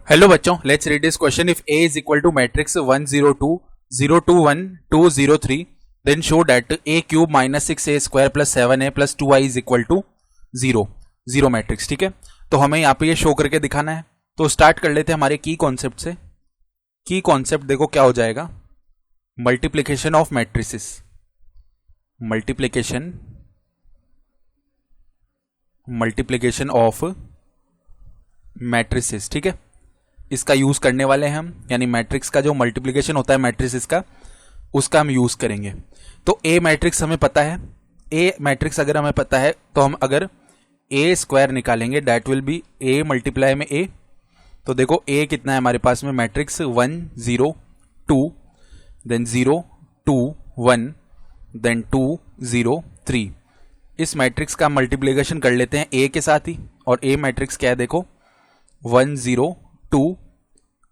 Hello बच्चों, let's read this question. If A is equal to matrix 1 0 2 0 2 1 2 0 3 then show that A cube minus 6A square plus 7A plus 2I is equal to 0 zero matrix. ठीक है, तो हमें यहाँ पे ये show करके दिखाना है. तो स्टार्ट कर लेते हैं हमारे की कॉन्सेप्ट से. की कॉन्सेप्ट देखो क्या हो जाएगा. Multiplication of matrices, multiplication of matrices. ठीक है, इसका यूज करने वाले हैं हम, यानी मैट्रिक्स का जो मल्टीप्लिकेशन होता है मैट्रिसेस का, उसका हम यूज करेंगे. तो ए मैट्रिक्स हमें पता है. ए मैट्रिक्स अगर हमें पता है तो हम अगर ए स्क्वायर निकालेंगे that will be A multiply में ए. तो देखो ए कितना है हमारे पास में, मैट्रिक्स 1 0 2 देन 0 2 1 देन 2 0 3. इस मैट्रिक्स का मल्टीप्लिकेशन कर लेते हैं ए के साथ ही. और ए मैट्रिक्स क्या है देखो, 1 0 2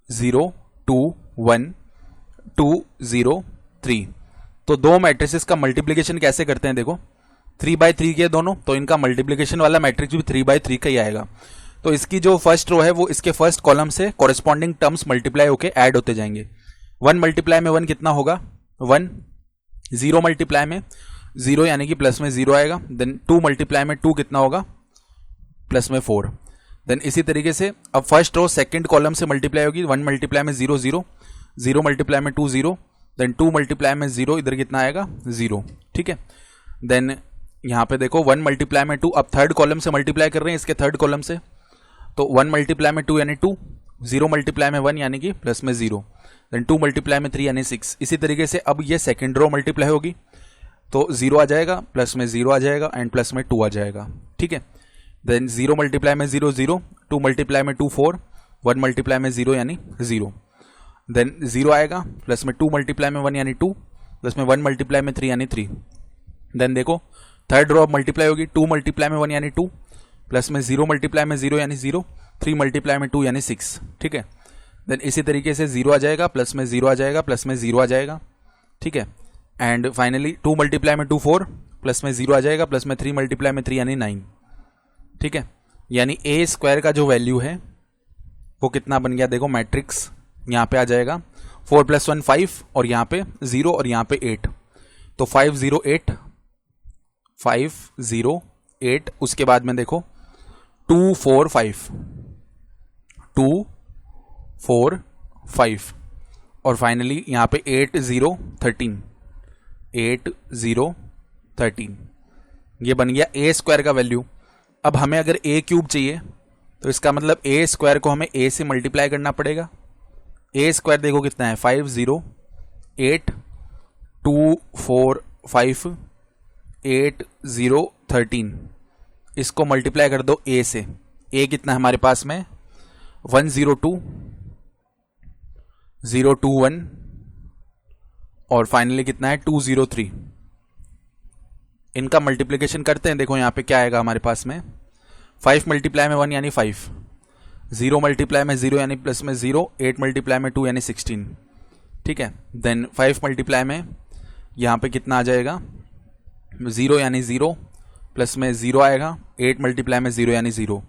0 2 1 2 0 3. तो दो मैट्रिसेस का मल्टीप्लिकेशन कैसे करते हैं देखो, 3/3 के दोनों, तो इनका मल्टीप्लिकेशन वाला मैट्रिक्स भी 3/3 का ही आएगा. तो इसकी जो फर्स्ट रो है वो इसके फर्स्ट कॉलम से कॉरेस्पॉन्डिंग टर्म्स मल्टीप्लाई होके ऐड होते जाएंगे. 1 मल्टीप्लाई में 1 कितना होगा 1, 0 मल्टीप्लाई में 0 यानी कि प्लस में 0 आएगा. देन 2 मल्टीप्लाई में 2 कितना होगा प्लस में 4. देन इसी तरीके से अब फर्स्ट रो सेकंड कॉलम से मल्टीप्लाई होगी. 1 मल्टीप्लाई में 0 0, 0 मल्टीप्लाई में 2 0, देन 2 मल्टीप्लाई में 0, इधर कितना आएगा 0. ठीक है, देन यहाँ पे देखो 1 मल्टीप्लाई में 2, अब थर्ड कॉलम से मल्टीप्लाई कर रहे हैं इसके थर्ड कॉलम से. तो 1 मल्टीप्लाई में 2 यानी 2, 0 मल्टीप्लाई में 1 यानी कि प्लस में 0, देन 2 मल्टीप्लाई में 3 यानी 6. इसी तरीके से अब ये सेकेंड रो मल्टीप्लाई होगी तो 0 आ जाएगा, प्लस में 0 आ जाएगा एंड प्लस में 2 आ जाएगा. ठीक है, देन 0 मल्टीप्लाई में 0 0, 2 मल्टीप्लाई में 2 4, 1 मल्टीप्लाई में 0 यानी 0, देन 0 आएगा, प्लस में 2 मल्टीप्लाई में 1 यानी 2, प्लस में 1 मल्टीप्लाई में 3 यानी 3. देन देखो थर्ड रो अब मल्टीप्लाई होगी, 2 मल्टीप्लाई में 1 यानी 2, प्लस में 0 मल्टीप्लाई में 0 यानी 0, 3 मल्टीप्लाई में 2 यानी 6. ठीक है, देन इसी तरीके से 0 आ जाएगा, प्लस में 0 आ जाएगा, प्लस में 0 आ जाएगा. ठीक है, एंड फाइनली 2 मल्टीप्लाई में 2 4, प्लस में 0 आ जाएगा, प्लस में 3 मल्टीप्लाई में 3 यानी 9. ठीक है, यानी ए स्क्वायर का जो वैल्यू है वो कितना बन गया देखो, मैट्रिक्स यहाँ पे आ जाएगा 4 + 1 5 और यहाँ पे 0 और यहाँ पे 8. तो 5 0 8 5 0 8. उसके बाद में देखो 2 4 5 2 4 5 और फाइनली यहाँ पे 8 0 13 8 0 13. ये बन गया ए स्क्वायर का वैल्यू. अब हमें अगर ए क्यूब चाहिए तो इसका मतलब ए स्क्वायर को हमें ए से मल्टीप्लाई करना पड़ेगा. ए स्क्वायर देखो कितना है 5 0 8 2 4 5 8 0 13. इसको मल्टीप्लाई कर दो ए से. ए कितना है हमारे पास में 1 0 2 0 2 1 और फाइनली कितना है 2 0 3. इनका मल्टीप्लिकेशन करते हैं. देखो यहाँ पे क्या आएगा हमारे पास में, 5 मल्टीप्लाई में 1 यानी 5, 0 मल्टीप्लाई में 0 यानी प्लस में 0, 8 मल्टीप्लाई में 2 यानी 16. ठीक है, देन 5 मल्टीप्लाई में यहाँ पे कितना आ जाएगा 0 यानी 0, प्लस में 0 आएगा, 8 मल्टीप्लाई में 0 यानी 0,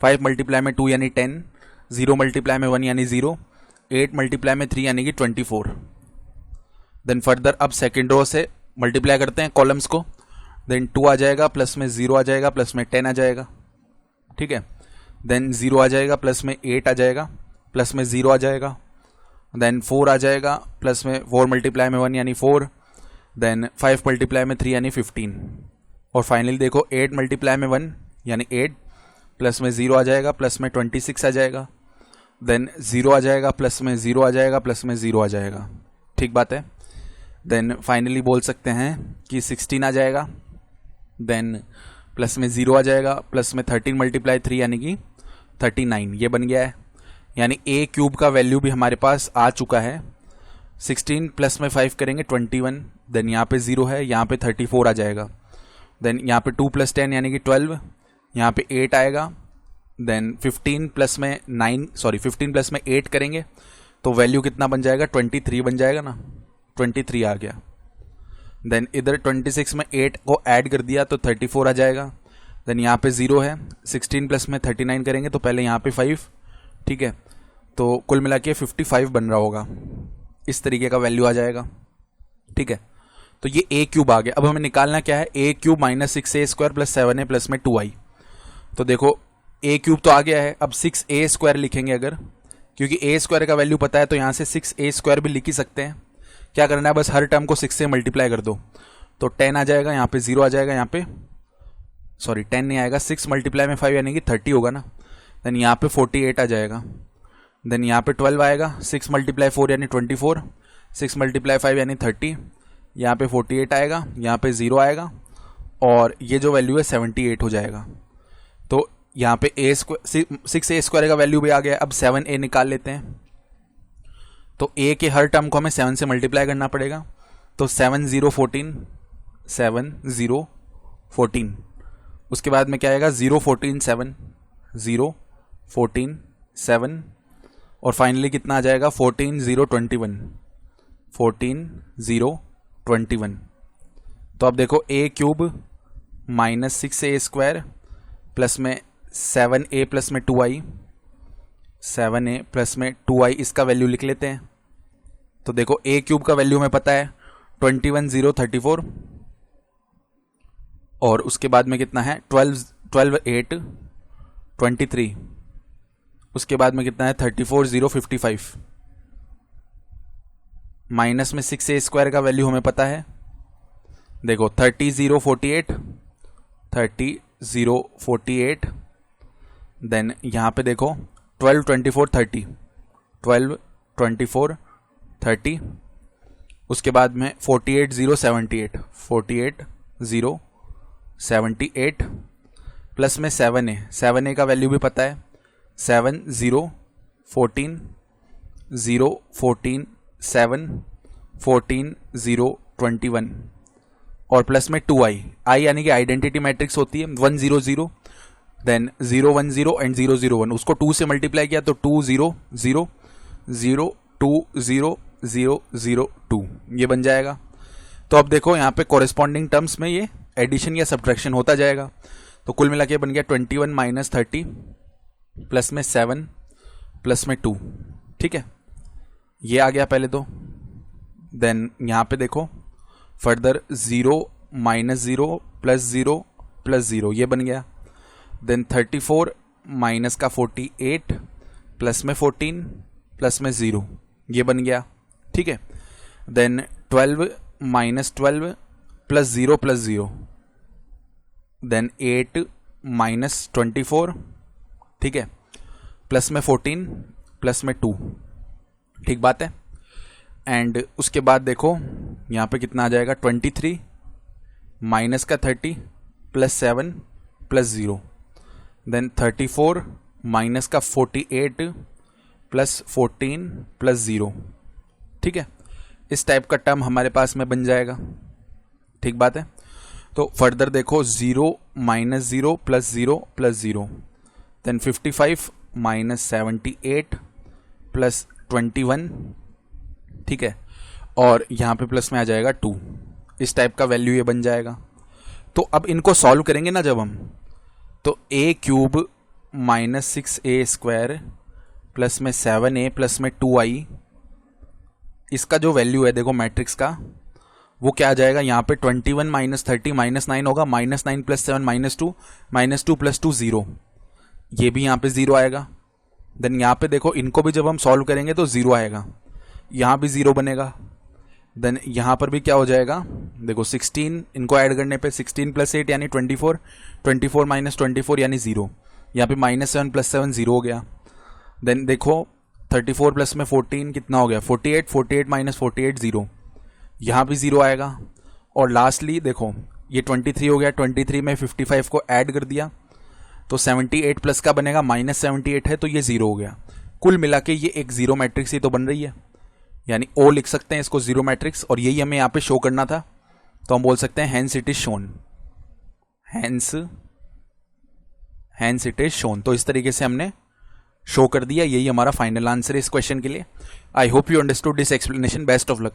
5 मल्टीप्लाई में 2 यानी 10, 0 मल्टीप्लाई में 1 यानी 0, 8 मल्टीप्लाई में 3 यानी कि 24. देन फर्दर अब सेकेंड रो से मल्टीप्लाई करते हैं कॉलम्स को. देन 2 आ जाएगा, प्लस में 0 आ जाएगा, प्लस में 10 आ जाएगा. ठीक है, देन 0 आ जाएगा, प्लस में 8 आ जाएगा, प्लस में 0 आ जाएगा, देन 4 आ जाएगा, प्लस में 4 मल्टीप्लाई में 1 यानी 4, देन 5 मल्टीप्लाई में 3 यानी 15 और फाइनली देखो 8 मल्टीप्लाई में 1 यानी 8, प्लस में 0 आ जाएगा, प्लस में 26 आ जाएगा, देन 0 आ जाएगा, प्लस में 0 आ जाएगा, प्लस में 0 आ जाएगा. ठीक बात है. देन फाइनली बोल सकते हैं कि 16 आ जाएगा, देन प्लस में 0 आ जाएगा, प्लस में 13 मल्टीप्लाई 3 यानी कि 39. ये बन गया है, यानी ए क्यूब का वैल्यू भी हमारे पास आ चुका है. 16 प्लस में 5 करेंगे 21, देन यहाँ पे 0 है, यहाँ पे 34 आ जाएगा, देन यहाँ पे 2 + 10 यानी कि 12, यहाँ पे 8 आएगा, देन 15 प्लस में 8 करेंगे तो वैल्यू कितना बन जाएगा 23 बन जाएगा ना, 23 आ गया. देन इधर 26 में 8 को ऐड कर दिया तो 34 आ जाएगा. देन यहाँ पे 0 है, 16 प्लस में 39 करेंगे तो पहले यहाँ पे 5, ठीक है, तो कुल मिला के 55 बन रहा होगा, इस तरीके का वैल्यू आ जाएगा। ठीक है, तो ये ए क्यूब आ गया। अब हमें निकालना क्या है, A cube minus 6a² plus 7a plus में 2i। तो देखो ए क्यूब तो आ गया है, अब 6a² लिखेंगे अगर, क्योंकि a² का वैल्यू पता है तो यहाँ से 6a² भी लिख ही सकते हैं। क्या करना है, बस हर टर्म को 6 से मल्टीप्लाई कर दो, तो 10 आ जाएगा, यहाँ पे 0 आ जाएगा, यहाँ पे सॉरी 10 नहीं आएगा, 6 मल्टीप्लाई में 5 यानी कि 30 होगा ना। देन यहाँ पे 48 आ जाएगा, देन यहाँ पे 12 आएगा, 6 मल्टीप्लाई 4 यानी 24, 6 मल्टीप्लाई 5 यानी 30, यहाँ पे 48 आएगा, यहाँ पे 0 आएगा, और ये जो वैल्यू है 78 हो जाएगा। तो यहाँ पे a² का वैल्यू भी आ गया। अब 7a निकाल लेते हैं, तो a के हर टर्म को हमें 7 से मल्टीप्लाई करना पड़ेगा। तो 7 0 14, 7 0 14, उसके बाद में क्या आएगा 0 14 7, 0 14 7, और फाइनली कितना आ जाएगा 14 0 21, 14 0 21। तो अब देखो a cube minus 6a² plus में 7a प्लस में 2i, 7a प्लस में 2i, इसका वैल्यू लिख लेते हैं। तो देखो a क्यूब का वैल्यू हमें पता है 21 0 34, और उसके बाद में कितना है 12 8 23, उसके बाद में कितना है 34 0 55, माइनस में 6a² का वैल्यू हमें पता है, देखो 30 0 48, 30 0 48, देन यहाँ पे देखो 12 24 30, 12 24 30, उसके बाद में 48 0 78, 48 0 78, प्लस में 7a का वैल्यू भी पता है, 7 0 14, 0 14 7, 14 0 21, और प्लस में 2i, i यानी कि आइडेंटिटी मैट्रिक्स होती है 1 0 0, देन 0 1 0 एंड 0 0 1, उसको 2 से मल्टीप्लाई किया तो 2 0 0 0 2 0 0 0 2, ये बन जाएगा। तो अब देखो यहाँ पे कॉरेस्पॉन्डिंग टर्म्स में ये एडिशन या सब्ट्रैक्शन होता जाएगा। तो कुल मिला के बन गया 21 माइनस 30 प्लस में 7 प्लस में 2। ठीक है, ये आ गया पहले तो। देन यहाँ पे देखो फर्दर 0 माइनस 0 प्लस 0 प्लस 0, ये बन गया। देन 34 माइनस का 48 प्लस में 14 प्लस में 0, ये बन गया। ठीक है, then 12 minus 12 plus 0 plus 0, then 8 minus 24, ठीक है, प्लस में 14 प्लस में 2, ठीक बात है। एंड उसके बाद देखो यहाँ पे कितना आ जाएगा 23 माइनस का 30 प्लस 7 प्लस 0, देन 34 माइनस का 48 प्लस 14 प्लस 0। ठीक है, इस टाइप का टर्म हमारे पास में बन जाएगा। ठीक बात है। तो फर्दर देखो 0 minus 0 plus 0 plus 0, then 55 minus 78 plus 21, ठीक है, और यहाँ पे प्लस में आ जाएगा 2, इस टाइप का वैल्यू ये बन जाएगा। तो अब इनको सॉल्व करेंगे ना जब हम, तो a cube minus 6a² plus में 7a प्लस में 2i, इसका जो वैल्यू है देखो मैट्रिक्स का, वो क्या आ जाएगा यहाँ पे 21 माइनस 30 माइनस 9 होगा, माइनस 9 प्लस 7 माइनस 2 प्लस 2 0, ये भी यहाँ पे 0 आएगा। देन यहाँ पे देखो इनको भी जब हम सॉल्व करेंगे तो 0 आएगा, यहाँ भी 0 बनेगा। देन यहाँ पर भी क्या हो जाएगा देखो 16, इनको ऐड करने पे 16 प्लस 8 यानी 24, 24 माइनस 24 यानी 0, यहाँ पे माइनस 7 प्लस 7 0 हो गया। देन देखो 34 प्लस में 14 कितना हो गया 48, 48 माइनस 48 0, यहाँ भी 0 आएगा। और लास्टली देखो ये 23 हो गया, 23 में 55 को ऐड कर दिया तो 78 प्लस का बनेगा माइनस 78 है तो ये 0 हो गया। कुल मिला के ये एक जीरो मैट्रिक्स ही तो बन रही है, यानी ओ लिख सकते हैं इसको जीरो मैट्रिक्स, और यही हमें यहाँ पे शो करना था, तो हम बोल सकते हैं hence it is shown, hence it is shown. तो इस तरीके से हमने शो कर दिया, यही हमारा फाइनल आंसर है इस क्वेश्चन के लिए। I hope you understood this explanation. Best of luck.